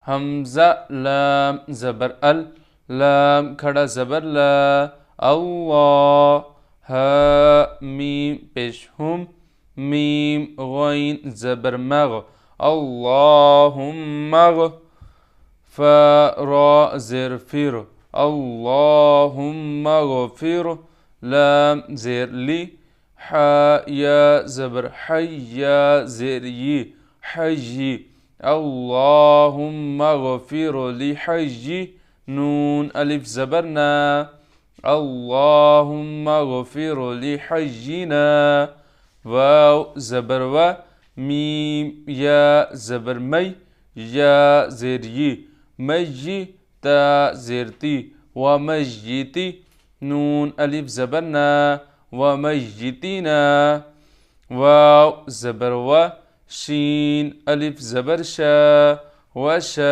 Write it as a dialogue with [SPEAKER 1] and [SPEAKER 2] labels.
[SPEAKER 1] همزة لام زبر ال لام کھڑا زبر لا الله ها ميم پیش هم ميم غين زبر مغ اللهم را زر فر اللهم اغفر لام زر لي يا زبر حي زر ي حي اللهم اغفر لحي نون ألف زبرنا اللهم اغفر لحينا واو زبر و ميم يا زبر مي يا زر ي مجي تا زرتي ومجيتي نون ألف زبرنا ومجيتنا واو زبر و شين ألف زبر شا وشا